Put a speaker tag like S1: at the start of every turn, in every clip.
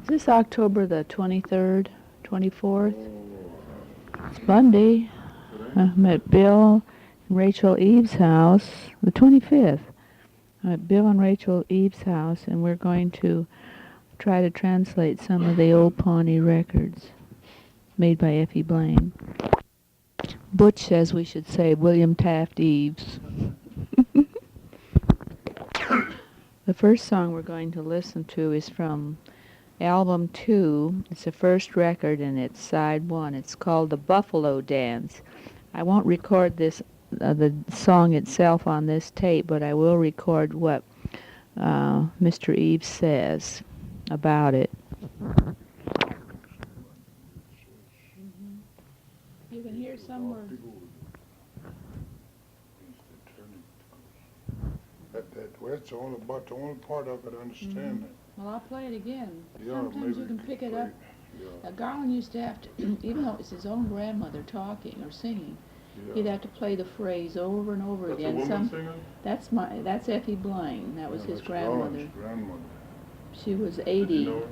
S1: Is this October the 23rd, 24th? It's Monday. I'm at Bill and Rachel Eaves' house, the 25th. I'm at Bill and Rachel Eaves' house, and we're going to try to translate some of the old Pawnee records made by Effie Blaine. Butch says we should say William Taft Eaves. The first song we're going to listen to is from Album 2. It's the first record, and it's side 1. It's called The Buffalo Dance. I won't record this, the song itself on this tape, but I will record what Mr. Eaves says about it. You can hear some words.
S2: That's about the only part I could understand it.
S1: Well, I'll play it again.
S2: Yeah,
S1: Sometimes
S2: maybe
S1: you can pick it
S2: play
S1: up. Garland used to have to, even though it's his own grandmother talking or singing, he'd have to play the phrase over and over
S2: That's
S1: again.
S2: a woman singer?
S1: That's Effie Blaine. That was his
S2: that's
S1: grandmother.
S2: Garland's grandmother.
S1: She was
S2: Did
S1: 80.
S2: you know her?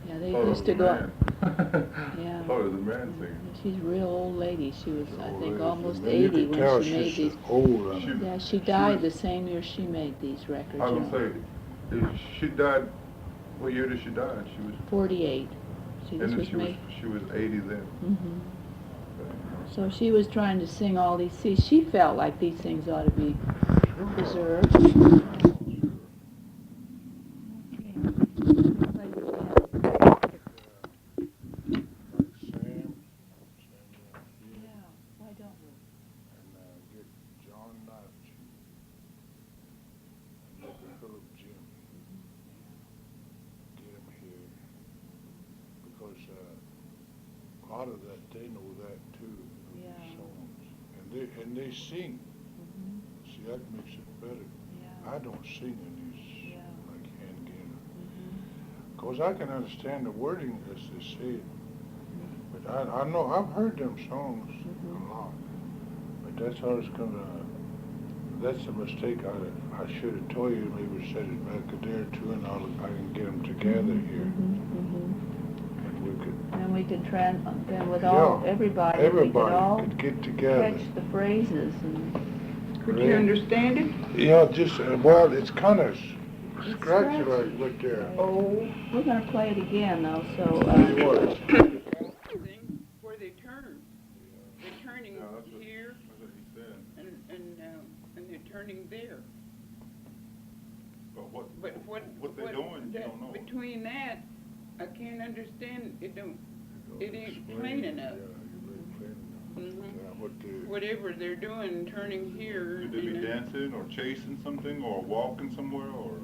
S1: Yeah, they
S2: Oh,
S1: used to go. Yeah.
S2: Oh, it was a man singer.
S1: She's a real old lady. She was, I think, almost
S2: Man, you
S1: 80
S2: could tell
S1: when she made
S2: she's
S1: these.
S2: old.
S1: Yeah, she died the same year she made these records.
S3: I was gonna say, she died. What year did she die? She was
S1: 48.
S3: and then she was 80 then.
S1: Mm-hmm. So she was trying to sing all these. See, she felt like these things ought to be preserved.
S2: A lot of that, they know that too.
S1: Yeah.
S2: Songs. And they sing.
S1: Mm-hmm.
S2: See, that makes it better.
S1: Yeah.
S2: I don't sing in these like hand gainer.
S1: Mm-hmm.
S2: Because I can understand the wording as they say it. But I know, I've heard them songs a lot. But that's how it's gonna, that's a mistake. I should have told you, maybe said it back a day or two, and I can get them together here.
S1: And we could then with everybody we could all
S2: could get together.
S1: catch the phrases. And
S4: could you understand it?
S2: Yeah, just, well, it's kind of scratchy right there.
S4: Oh.
S1: We're going to play it again, though, so...
S4: Where they turn. They're turning here, and they're turning there.
S3: But
S4: what
S3: they're doing, you don't know.
S4: Between that, I can't understand. It ain't plain enough. Whatever they're doing, turning here.
S3: Could they be dancing or chasing something or walking somewhere or?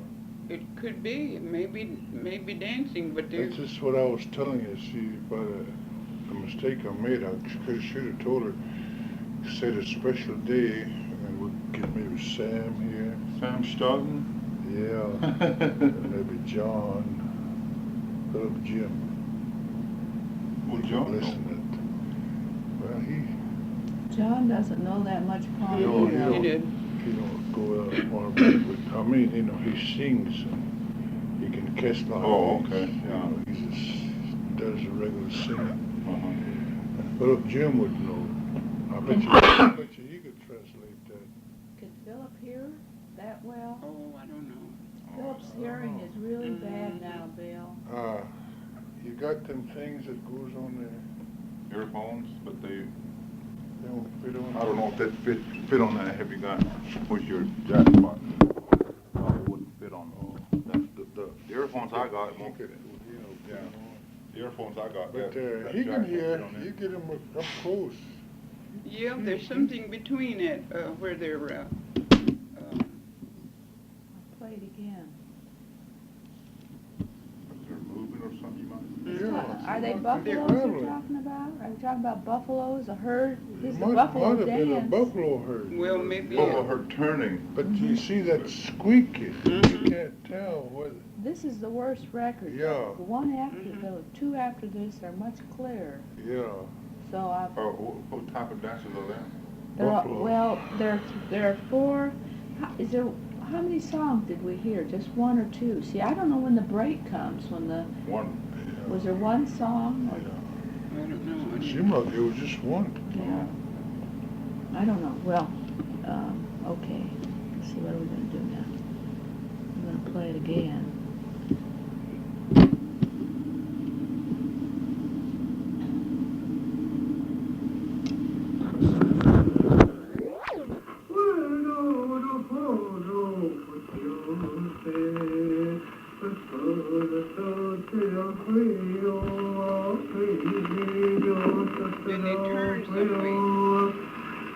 S4: It could be, maybe dancing, but
S2: That's just what I was telling you. See, by the mistake I made, I should have told her, set a special day, and we'll get maybe Sam here.
S3: Sam Stoughton?
S2: Yeah, and maybe John, Philip, Jim.
S3: Well, John.
S2: Listen to it. Well,
S1: John doesn't know that much Pawnee.
S2: He don't go out far back, but I mean, you know, he sings and he can catch the
S3: okay.
S2: You know, he just does the regular singing. Philip Jim would know. I bet you he could translate that.
S1: Could Philip hear that well?
S4: Oh, I don't know.
S1: Philip's hearing is really bad now, Bill.
S2: You got them things that goes on there.
S3: Earphones, but they
S2: don't fit on.
S3: I don't know if that fit on that. Have you got what's your jackpot? It wouldn't fit on. That's the earphones I got won't fit. Yeah. The earphones I got.
S2: But he can hear. You get him up close.
S4: Yeah, there's something between it where they're.
S1: I'll play it again.
S3: Is there moving or something you might?
S2: Yeah.
S1: Are they buffaloes you're talking about? Are you talking about buffaloes, a herd? This is a buffalo
S2: might have been a
S1: dance.
S2: buffalo herd.
S4: Well, maybe.
S3: Oh, her turning.
S2: But you see that squeaky. You can't tell whether.
S1: This is the worst record.
S2: Yeah.
S1: The one after, the two after this are much clearer.
S2: Yeah.
S1: So I've.
S3: What type of dances are that?
S1: Well, there are four. how many songs did we hear? Just one or two? See, I don't know when the break comes. When the
S3: One.
S1: was there one song? Or,
S4: I don't know.
S2: It seemed like it was just one.
S1: yeah. I don't know. Well, okay. Let's see, what are we going to do now? I'm going to play it again.
S4: Then they turn some way.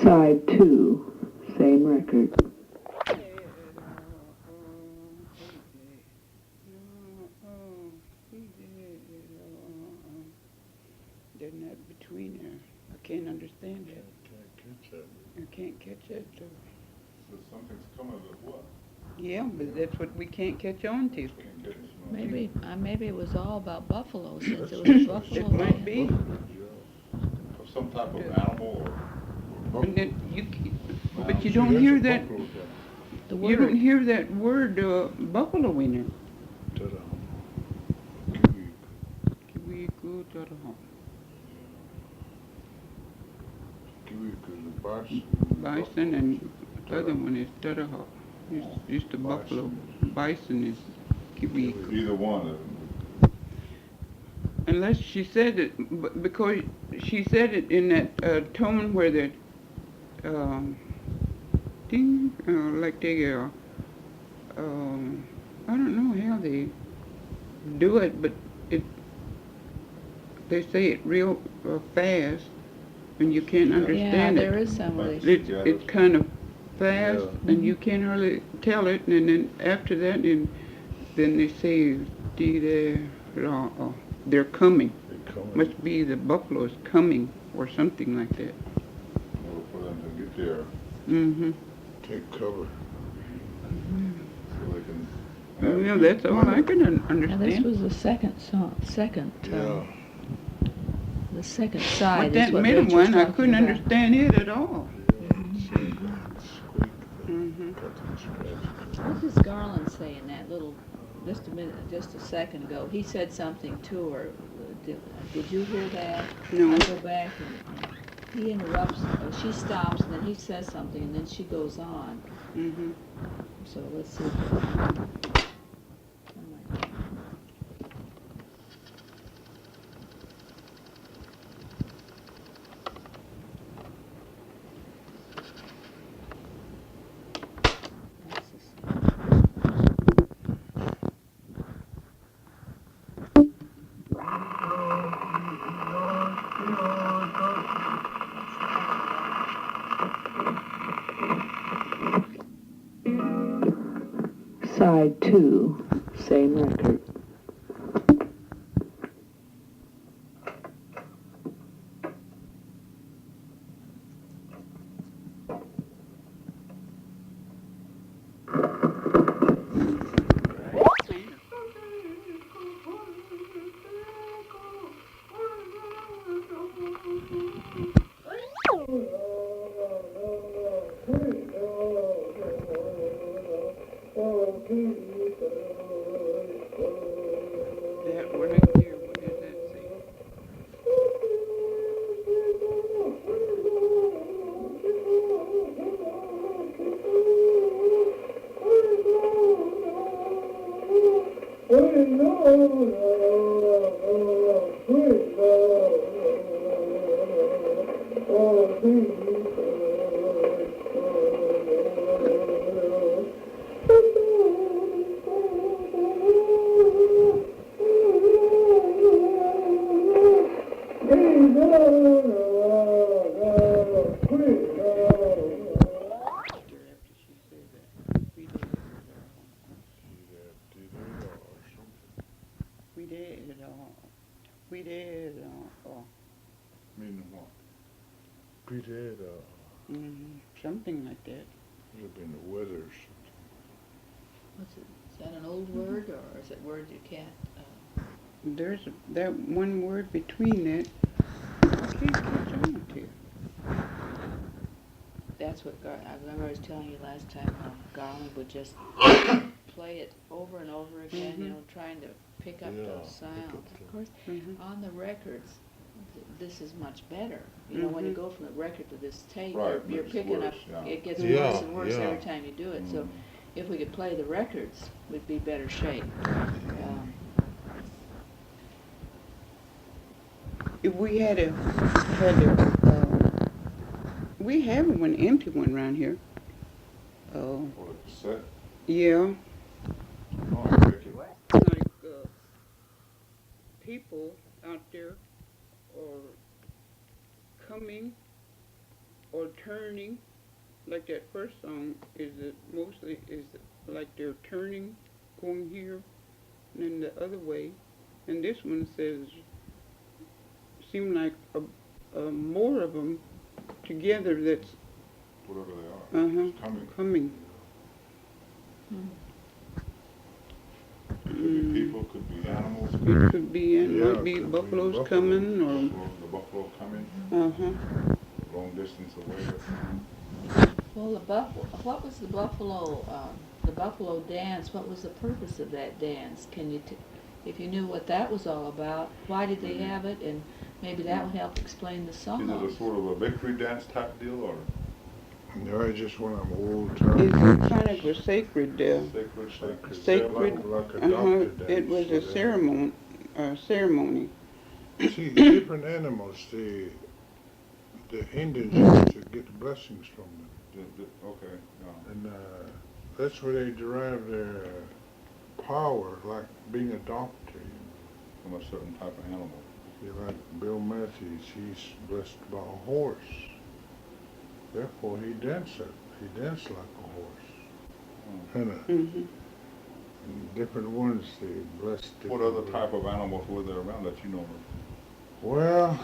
S1: Side 2, same record.
S4: They're not between there. I can't understand it. I can't catch it.
S3: So something's coming with what?
S4: Yeah, but that's what we can't catch on to.
S3: Can't get it.
S1: Maybe it was all about buffalo, since it was a buffalo.
S4: It might be.
S3: Or some type of animal or
S4: And then but you
S2: See,
S4: don't
S2: that's
S4: hear
S2: a
S4: that.
S2: buffalo
S1: The
S4: You don't
S1: word.
S4: hear that word buffalo in it.
S2: Ta-da.
S4: Kiwiku taraha. Bison and the other one is taraha. It's the buffalo. Bison is kiwiku.
S3: either one.
S4: Unless she said it, because she said it in that tone where the ding, like they I don't know how they do it, but they say it real fast, and you can't
S1: Yeah,
S4: understand
S1: there
S4: it.
S1: is some way.
S4: It's kind of fast,
S3: Yeah.
S4: and you can't hardly tell it, and then after that, and then they say, they're coming. Must be the buffalo's coming, or something like that.
S3: For them to get there,
S4: Mm-hmm.
S2: Take cover.
S3: so they can.
S4: Yeah, that's all I can
S1: Now
S4: understand.
S1: this was the second song,
S2: Yeah.
S1: the second side.
S4: But
S1: is
S4: that
S1: what
S4: middle
S1: Rachel's
S4: one, I
S1: talking
S4: couldn't
S1: about.
S4: understand it at all. Mm-hmm.
S1: What does Garland say in that little, just a second ago? He said something to her. Did you hear that?
S4: No.
S1: I go back and he interrupts, she stops, and then he says something, and then she goes on.
S4: Mm-hmm.
S1: So let's see. Side 2, same record.
S4: After she said that, we did it all. We did it all.
S3: Meaning what?
S2: Peter,
S4: Something like that.
S2: would have been the weather or something.
S1: What's it? Is that an old word, or is it words you can't?
S4: There's that one word between that. I can't catch on to.
S1: That's what I remember I was telling you last time. Garland would just play it over and over again, you know, trying to pick up those sounds. Of course, on the records, this is much better. You know, when you go from the record to this tape,
S3: Right,
S1: you're
S3: it's
S1: picking
S3: worse,
S1: up.
S3: yeah.
S1: It gets
S2: Yeah,
S1: worse and worse
S2: yeah.
S1: every time you do it. So, if we could play the records, we'd be better shape.
S4: If we had we have one empty one around here. Oh,
S3: Or the cassette?
S4: yeah.
S3: Oh, I pick it.
S4: Like people out there are coming or turning. Like that first song mostly is like they're turning, going here, and then the other way. And this one says, seem like more of them together that's
S3: Whatever they are. It's
S4: coming.
S3: Could be people, could be animals.
S4: It could be, and
S2: Yeah,
S4: might be
S2: could be
S4: buffaloes
S2: buffalo.
S4: coming, or
S3: The buffalo coming long distance away.
S1: Well, the buffalo. What was the buffalo dance? What was the purpose of that dance? Can you, if you knew what that was all about, why did they have it, and maybe that will help explain the song.
S3: Is it a sort of a victory dance type deal, or
S2: No, I just want them old
S4: it's
S2: time.
S4: kind of a sacred,
S2: Sacred. Like a doctor dance.
S4: it was a ceremony.
S2: See, different animals, the Indians used to get blessings from them.
S3: Okay, yeah.
S2: And that's where they derive their power, like being a doctor.
S3: From a certain type of animal.
S2: Like Bill Matthews, he's blessed by a horse. Therefore, he danced like a horse. And different ones, they blessed.
S3: What other type of animals were there around that you know of?
S2: Well,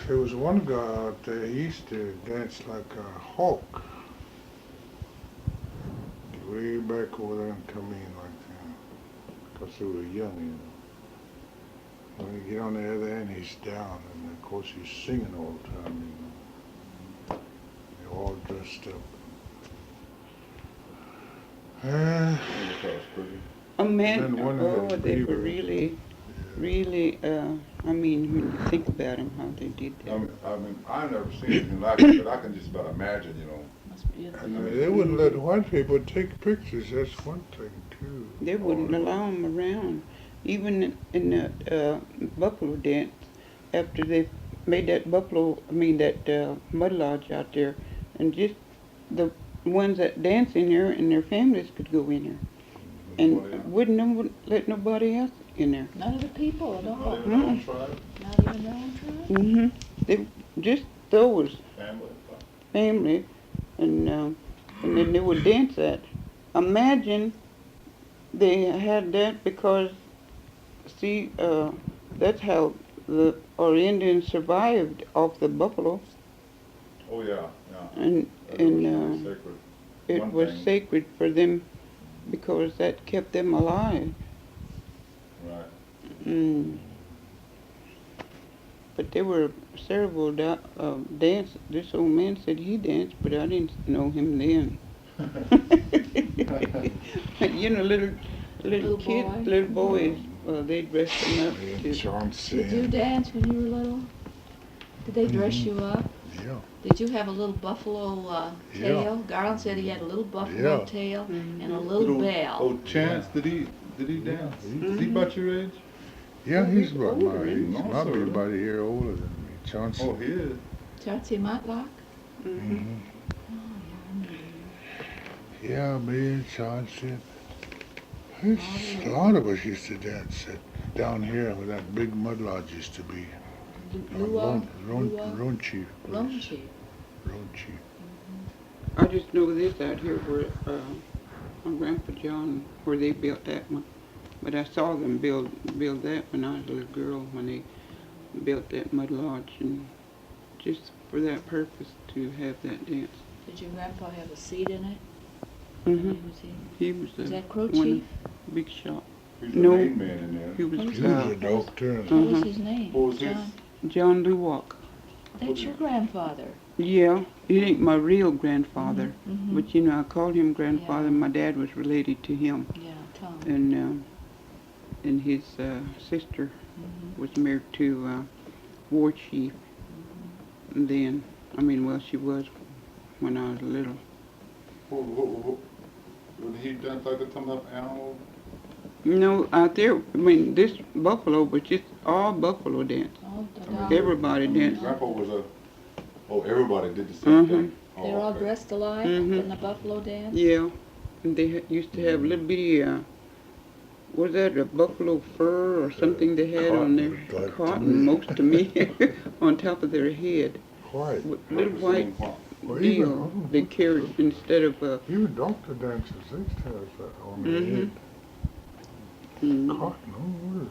S2: there was one guy out there, he used to dance like a hawk. Way back over there and come in like that. Because they were young, you know. When you get on the other end, he's down. And of course, he's singing all the time, you know. They're all dressed up.
S3: That was pretty.
S4: They were really, I mean, when you think about them, how they did that.
S3: I mean, I've never seen anything like it, but I can just about imagine, you know.
S2: I mean, they wouldn't let white people take pictures. That's one thing, too.
S4: They wouldn't allow them around. Even in the buffalo dance, after they made that mud lodge out there, and just the ones that dance in there and their families could go in there. And wouldn't let nobody else in there.
S1: None of the people at all.
S3: Not even their own tribe?
S1: Not even their own tribe?
S4: They just those
S3: Family?
S4: family, and then they would dance that. Imagine they had that because, see, that's how our Indians survived off the buffalo,
S3: Oh, yeah, yeah.
S4: and
S3: Sacred.
S4: it
S3: One
S4: was
S3: thing.
S4: sacred for them because that kept them alive.
S3: Right.
S4: But there were several dance. This old man said he danced, but I didn't know him then. You know, little kids,
S1: boy.
S4: little boys, they dressed them up.
S2: And
S4: too.
S2: Johnson.
S1: Did you dance when you were little? Did they dress you up?
S2: Yeah.
S1: Did you have a little buffalo tail?
S2: Yeah.
S1: Garland said he had a little buffalo
S2: Yeah.
S1: tail and a little bell.
S3: Oh, Chance, did he dance? Is he about your age?
S2: Yeah, he's about
S4: older
S2: my
S4: than
S2: age.
S3: me.
S2: He
S3: No,
S2: might be
S3: sir.
S2: about a year older than me. Johnson.
S3: Oh, he is.
S1: Chauncey Matlock?
S2: Yeah, me and Johnson. A lot of us used to dance down here where that big mud lodge used to be. Lone Chief.
S1: Lone Chief.
S2: Lone Chief.
S4: I just know this out here where my Grandpa John, where they built that one. But I saw them build that when I was a little girl, when they built that mud lodge, and just for that purpose to have that dance.
S1: Did your grandpa have a seat in it?
S4: Mhm.
S1: He
S4: He was
S1: was that Crow
S4: one
S1: Chief?
S4: big shot.
S3: He's
S4: No.
S3: the main man in there.
S4: He was
S1: What was
S2: He was a
S1: What
S2: doctor.
S1: was
S4: Uh-huh.
S1: his name?
S3: What was his?
S1: John.
S4: John Luwak.
S1: That's your grandfather.
S4: Yeah, he ain't my real grandfather,
S1: Mhm.
S4: but you know I called him grandfather.
S1: Yeah.
S4: My dad was related to him,
S1: Yeah, Tom.
S4: and his sister
S1: Mhm.
S4: was married to war chief. And then, I mean, well, she was when I was little.
S3: When he dance like that, talking about animals?
S4: You know, out there, I mean, this buffalo was just all buffalo dance.
S1: Oh,
S3: I mean,
S4: Everybody danced.
S3: Grandpa was everybody did the same thing. Oh,
S1: They're all
S3: okay.
S1: dressed alike
S4: Mhm.
S1: in the buffalo dance?
S4: Yeah, and they used to have little bitty, was that a buffalo fur or something they had on their
S2: Cotton, like to
S4: cotton,
S2: me.
S4: most to me, on top of their head.
S2: White.
S4: With little
S3: Like the
S4: white
S3: same part.
S2: Well,
S4: deal they carried instead of
S2: Even doctor dancers, they used to have that on their
S4: Mhm.
S2: head.
S4: mm,
S2: Cotton, oh,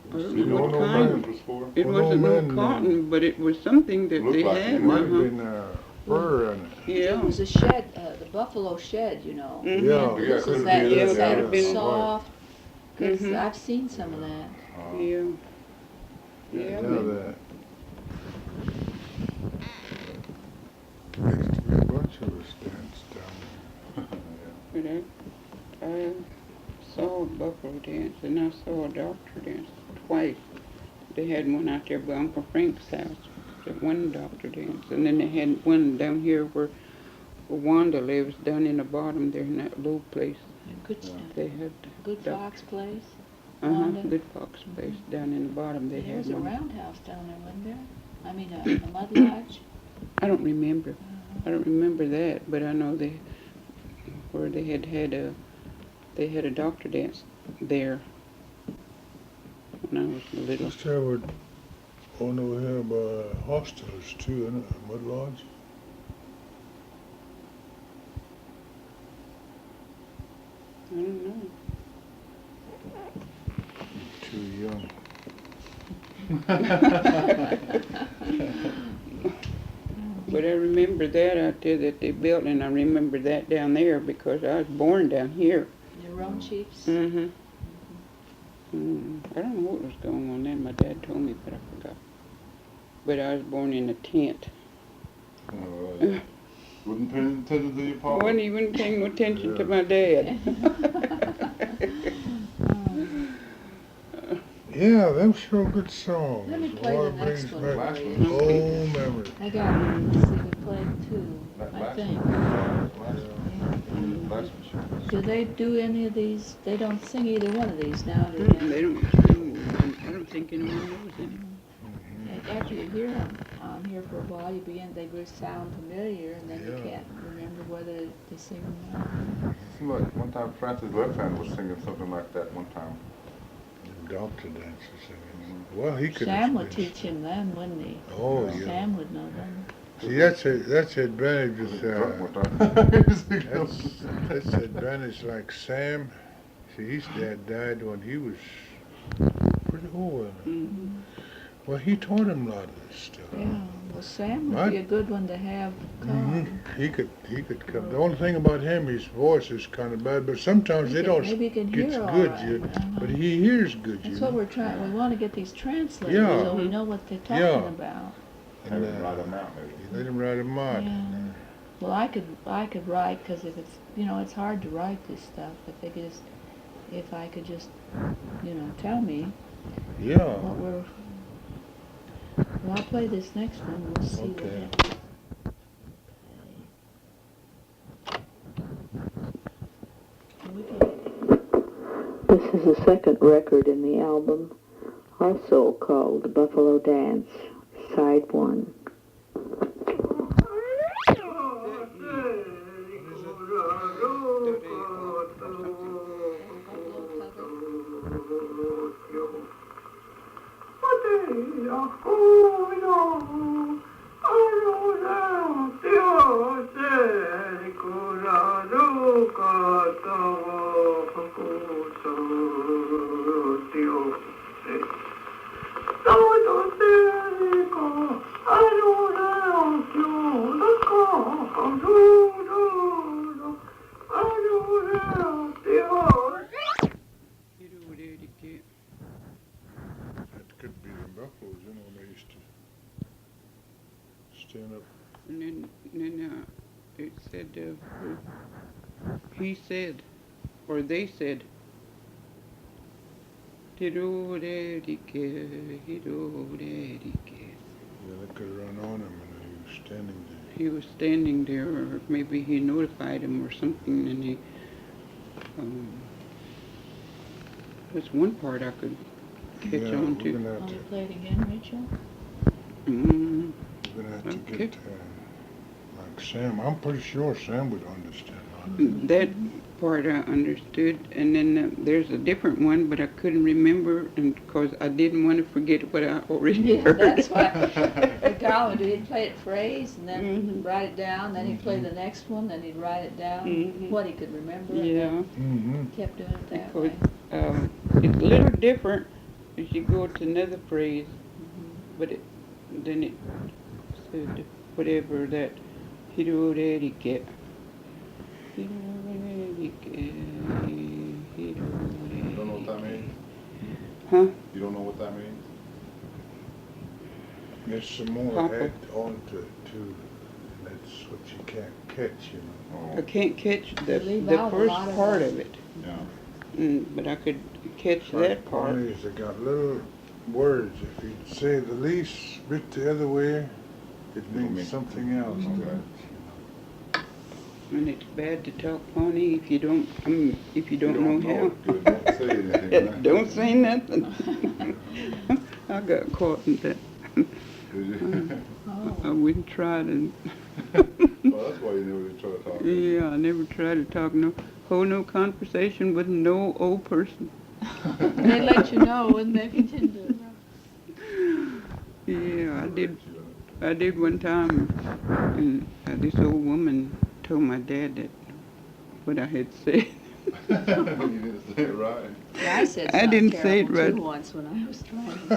S4: I don't
S3: You
S4: know
S3: know
S4: what
S3: what
S4: kind.
S3: man was for?
S4: It
S2: Well,
S4: wasn't
S2: no
S4: no
S2: man,
S4: cotton, but it was something that
S3: Looked
S4: they
S3: like it.
S2: it
S4: had.
S2: might have been fur in it.
S4: Yeah.
S1: It was a shed, the buffalo shed, you know.
S4: Mhm.
S2: Yeah.
S3: Yeah,
S1: This
S3: could've
S1: is that,
S3: been
S4: Yeah,
S1: it's
S4: that
S1: that
S4: would've been-
S1: soft, because
S4: Mhm.
S1: I've seen some of that.
S4: Yeah.
S2: Yeah,
S4: Yeah.
S2: that. There used to be a bunch of us dance down
S4: But I saw a buffalo dance and I saw a doctor dance twice. They had one out there by Uncle Frank's house, that one doctor dance, and then they had one down here where Wanda lives, down in the bottom there in that low place.
S1: Good,
S4: They had
S1: Good Fox Place.
S4: uh-huh,
S1: Wanda.
S4: Good Fox place down in the bottom. They
S1: There
S4: had
S1: was a
S4: one.
S1: roundhouse down there, wasn't there? I mean, a mud lodge.
S4: I don't remember. I don't remember that, but I know where they had a doctor dance there when I was
S2: there.
S4: little.
S2: Used to have one over here by hostels too, isn't it? Mud lodge.
S4: I don't know.
S2: Too young.
S4: But I remember that out there that they built, and I remember that down there because I was born down here.
S1: The Roan Chiefs.
S4: Mm-hmm. I don't know what was going on then. My dad told me, but I forgot. But I was born in a tent.
S3: Wasn't paying attention to your papa.
S4: Wasn't even paying no attention to my dad.
S2: Yeah, them sure good songs.
S1: Let me play
S2: Boy,
S1: the next
S2: brings
S1: one
S2: back
S1: for you.
S2: old memories.
S1: I got one. Let's see, we played two, I think. Do they do any of these? They don't sing either one of these now, do they?
S4: They don't sing. I don't think anyone knows any.
S1: After you hear them on here for a while, you begin, they just sound familiar, and then you
S2: Yeah.
S1: can't remember whether they sing them or not.
S3: Seemed like one time Francis Left-Hand was singing something like that one time.
S2: Doctor dances singing. Well, he could.
S1: Sam would teach him then, wouldn't he?
S2: Oh, yeah.
S1: Sam would know them.
S2: See, that's the advantage
S3: Was
S2: with,
S3: he drunk one time?
S2: that's the advantage like Sam. See, his dad died when he was pretty old.
S4: Mm-hmm.
S2: Well, he taught him a lot of this stuff.
S1: Yeah, well, Sam would
S2: What?
S1: be a good one to have come.
S2: He could come. The only thing about him, his voice is kind of bad, but sometimes they don't
S1: Maybe he can
S2: get
S1: hear all
S2: good,
S1: right.
S2: but he hears good,
S1: That's what we're trying, we want to get these translated
S2: Yeah.
S1: so we know what they're talking
S2: Yeah.
S1: about.
S3: Have him write them out, maybe.
S2: Let him write them out.
S1: Yeah. Well, I could write, because if it's, it's hard to write this stuff. If I could just, tell me
S2: Yeah.
S1: what we're, well, I'll play this next one, we'll see what
S2: Okay.
S1: happens. This is the second record in the album, also called Buffalo Dance, Side 1.
S2: Oh, stand up.
S4: And then it said, he said, or they said, hiro daddy care, hiro daddy care.
S2: Yeah, they could run on him and he was standing there.
S4: He was standing there, or maybe he notified him or something, and he, that's one part I could catch
S2: Yeah,
S4: on
S2: we're
S4: to.
S2: gonna have
S1: Want
S2: to,
S1: to play it again, Rachel?
S4: Mm,
S2: we're gonna have to
S4: Okay.
S2: get, like Sam, I'm pretty sure Sam would understand all that.
S4: that part I understood, and then there's a different one, but I couldn't remember, and because I didn't want to forget what I already
S1: Yeah,
S4: heard.
S1: that's why the guy would do, he'd play it phrase and then
S4: Mhm.
S1: write it down, then he'd play the next one, then he'd write it down,
S4: Mhm.
S1: what he could remember, and
S4: Yeah,
S1: then
S2: Mm-hmm.
S1: kept doing it that
S4: because
S1: way.
S4: it's a little different as you go to another phrase, but then it said whatever that hiro daddy get.
S3: You don't know what that means?
S4: Huh?
S3: You don't know what that means?
S2: There's some more
S4: Papa.
S2: add on to it too. That's what you can't catch, you know.
S4: I can't catch
S1: They leave
S4: the
S1: out a
S4: first
S1: lot of
S4: part
S1: it.
S4: of it,
S3: Yeah.
S4: but I could catch
S2: Like
S4: that part.
S2: Pawnees, they got little words. If you say the least bit the other way, it
S3: mean-
S2: means something else. to
S3: Okay.
S2: it.
S4: And it's bad to talk Pawnee if you don't, if you don't know how.
S3: it, good. Don't say anything. man.
S4: Don't say nothing. I got caught in that.
S3: Did you?
S4: I
S1: Oh,
S4: wouldn't try to.
S3: Well, that's why you never try to talk.
S4: Yeah, I never try to hold no conversation with no old person.
S1: they let you know and they continue.
S4: Yeah, I did one time, and this old woman told my dad that what I had said.
S3: You didn't say it right.
S1: Yeah, I said
S4: I
S1: something
S4: didn't say it
S1: terrible too
S4: right.
S1: once when I was trying.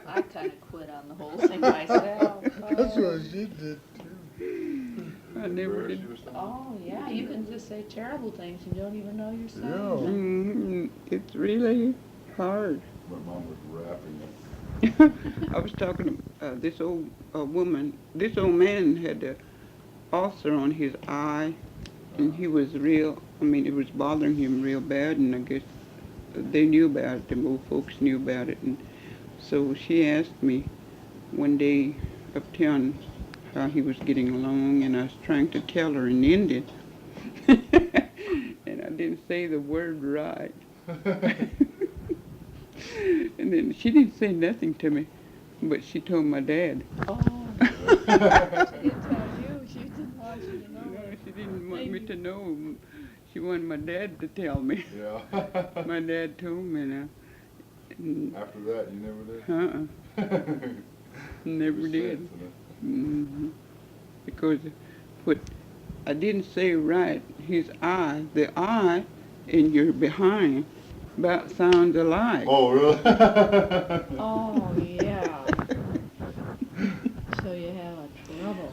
S1: I kind of quit on the whole thing myself.
S2: That's what she did too.
S4: I never did.
S1: Oh, yeah, you can just say terrible things you don't even know you're saying.
S2: Yeah.
S4: It's really hard.
S3: My mom was rapping it.
S4: I was talking to this old woman. This old man had an ulcer on his eye, and he was it was bothering him real bad, and I guess they knew about it, them old folks knew about it, and so she asked me one day uptown how he was getting along, and I was trying to tell her in Indian, and I didn't say the word right. And then she didn't say nothing to me, but she told my dad.
S1: Oh, she didn't tell you. She didn't want you to know.
S4: No, she didn't want me to know. She wanted my dad to tell me.
S3: Yeah.
S4: My dad told me now.
S3: After that, you never did?
S4: Never
S3: Just
S4: did.
S3: sense, isn't
S4: Because what I didn't say right, the eye and your behind about sounds alike.
S3: Oh, really?
S1: Oh, yeah. So you have a trouble.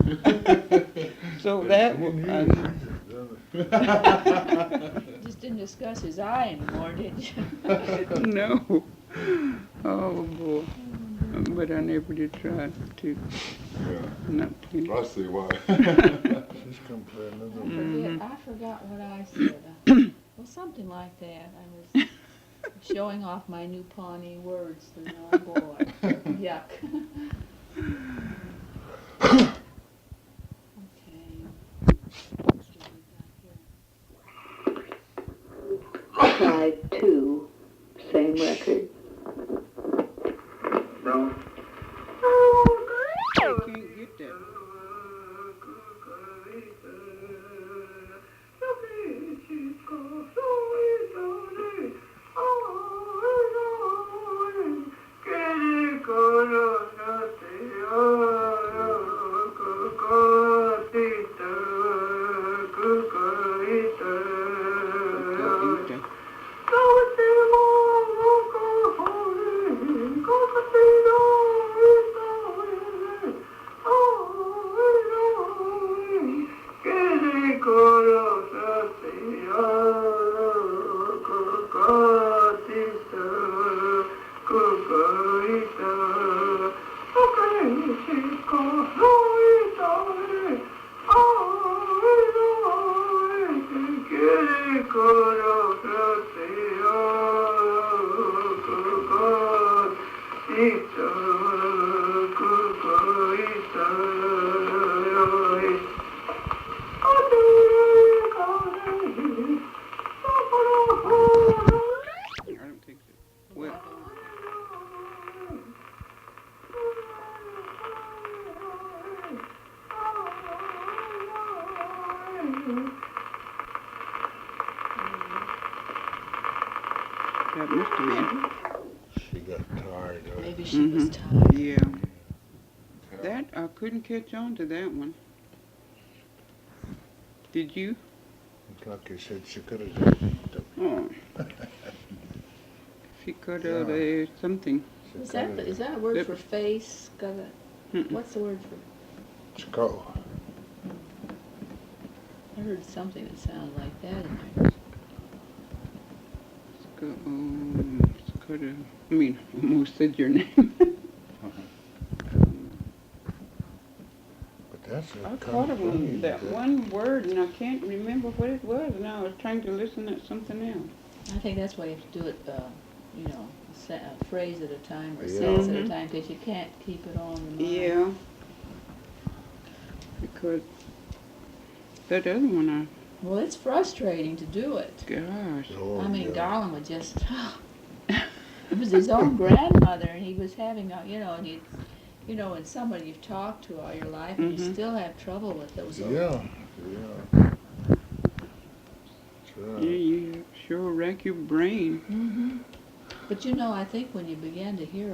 S4: So that
S1: Just didn't discuss his eye anymore, did you?
S4: no. Oh boy. But I never did try to
S3: Yeah.
S4: not to.
S3: I see why.
S2: She's come play another one.
S1: I forgot what I said. Well, something like that. I was showing off my new Pawnee words to no boy. Yuck. Okay. Side 2, same record.
S4: I can't get that.
S5: Oh,
S4: it must have been.
S2: She got tired of it.
S1: Maybe she was tired.
S4: Yeah. That, I couldn't catch on to that one. Did you?
S2: It's like you said, she could have done
S4: Oh. She could have
S2: Yeah.
S4: something.
S1: Is that a word
S4: Yep.
S1: for face? What's the word for?
S2: Skull.
S1: I heard something that sounded like that in there.
S4: Could have. I mean, almost said your name.
S2: But that's a
S4: I
S2: kind
S4: caught
S2: of
S4: it
S2: funny,
S4: on that
S2: that-
S4: one word, and I can't remember what it was. And I was trying to listen at something else.
S1: I think that's why you have to do it, a phrase at a time or a
S2: Yeah.
S1: sentence at a
S4: Mhm.
S1: time, because you can't keep it all in the mind.
S4: Yeah. Because that other one,
S1: Well, it's frustrating to do it.
S4: gosh.
S2: Oh,
S1: I mean,
S2: yeah.
S1: Garland would just, it was his own grandmother, and he was having, and somebody you've talked to all your life, and you
S4: Mhm.
S1: still have trouble with those.
S2: Yeah, yeah.
S4: Yeah, you sure rack your brain.
S1: Mm-hmm. But I think when you begin to hear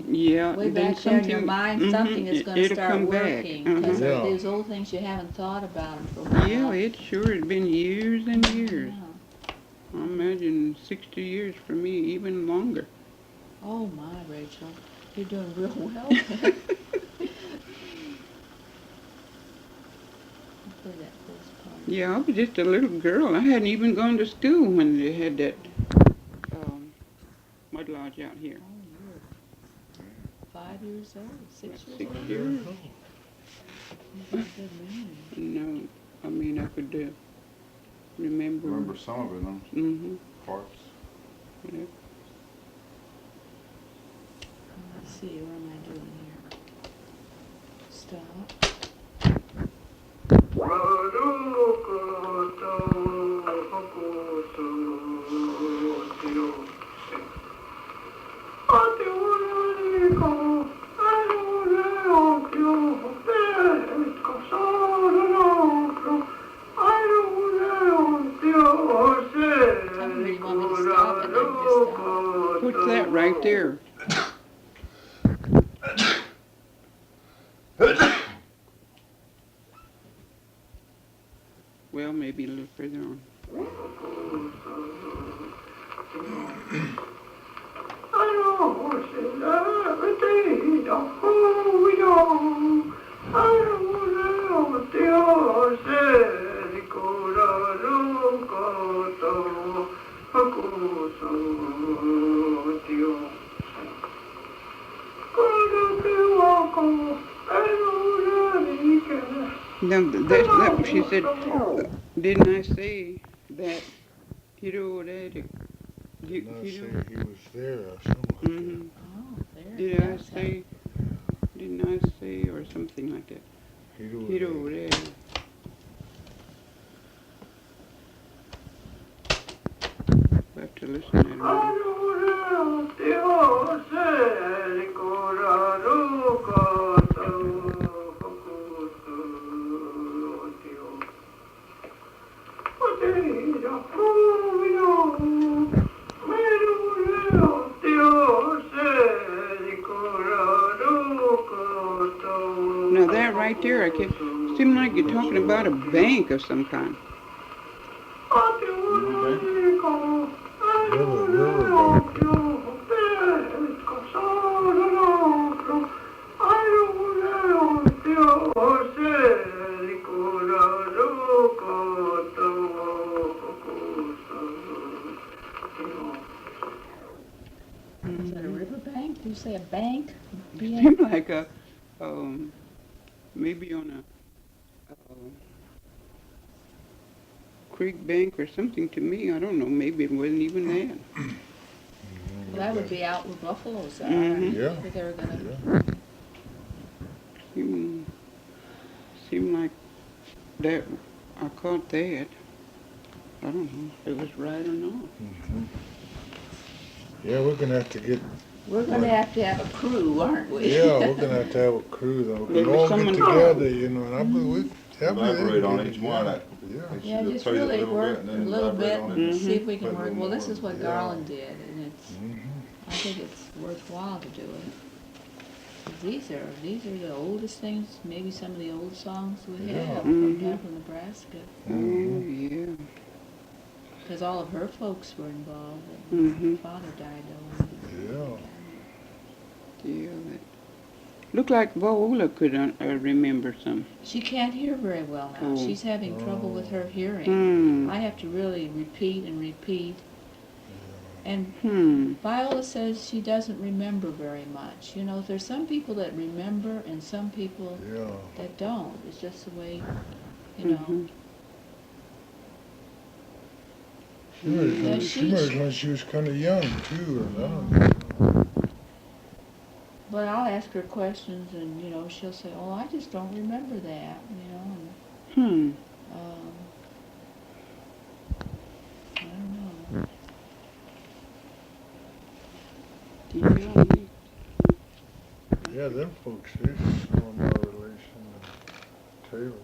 S4: Yeah.
S1: way
S4: then
S1: back there in your
S4: something-
S1: mind,
S4: mhm,
S1: something is going to
S4: it'll
S1: start
S4: come back.
S1: working. Because
S2: Yeah.
S1: there's old things you haven't thought about them for a while.
S4: Yeah, it sure has been years and years.
S1: Yeah.
S4: I imagine 60 years for me, even longer.
S1: Oh my, Rachel, you're doing real well. Play that first part.
S4: Yeah, I was just a little girl. I hadn't even gone to school when they had that mud lodge out here.
S1: Oh, you're 5 years old, 6 years
S4: 6
S1: old.
S4: years.
S1: You're a good man.
S4: No, I mean I could remember.
S3: Remember some of it, huh?
S4: Mm-hmm.
S3: Parts.
S4: Yeah.
S1: Let's see, what am I doing here? Stop. Tell me when you want me to stop and I can just stop.
S4: What's that right there? Well, maybe a little further on. Now, that's not what she said. Didn't I say that? That.
S2: Didn't I say he was there or something like
S4: Mm-hmm.
S1: Oh, there.
S4: Did I
S1: that's
S4: say? Didn't I say or something like that?
S2: that?
S4: That. I have to listen at it. Now that right there, I can seem like you're talking about a bank of some kind.
S1: Is that a riverbank? Do you say a bank? Yeah.
S4: Seemed like a, maybe on a creek bank or something to me. I don't know. Maybe it wasn't even that.
S1: Well, that would be out where buffaloes are.
S4: Mhm.
S2: Yeah.
S1: I think they were gonna.
S2: Yeah.
S4: Seemed like that. I caught that. I don't know if it was right or not.
S2: Mhm. Yeah, we're gonna have to get.
S1: We're gonna have to have a crew, aren't we?
S2: Yeah, we're gonna have to have a crew though. We
S4: Maybe
S2: can all get
S4: someone-
S2: together, and I believe we have
S3: Elaborate on each one.
S2: Yeah.
S1: Yeah,
S3: She'll
S1: just
S3: tell you
S1: really
S3: little
S1: work
S3: bit and
S1: a
S3: then
S1: little
S3: elaborate
S1: bit
S3: on it.
S1: and see if we
S3: Put
S1: can
S3: a
S1: work.
S3: little
S1: Well, this
S3: more.
S1: is what
S2: Yeah.
S1: Garland did, and I think it's worthwhile to do it. 'Cause these are the oldest things, maybe some of the old songs we have from down from Nebraska.
S4: Oh, yeah.
S1: Because all of her folks were involved. Her father died though.
S2: Yeah.
S4: Yeah. Look like Viola could remember some.
S1: She can't hear very well now.
S4: Oh.
S1: She's having trouble with her hearing.
S4: Hmm.
S1: I have to really repeat and repeat. And Viola says she doesn't remember very much. You know, there's some people that remember and some people that don't. It's just the way, you know.
S2: She married when she was kind of young, too, or
S1: But I'll ask her questions and, you know, she'll say, oh, I just don't remember that, you know. And, I don't know.
S2: Yeah, them folks, they're still in my relation to Taylor.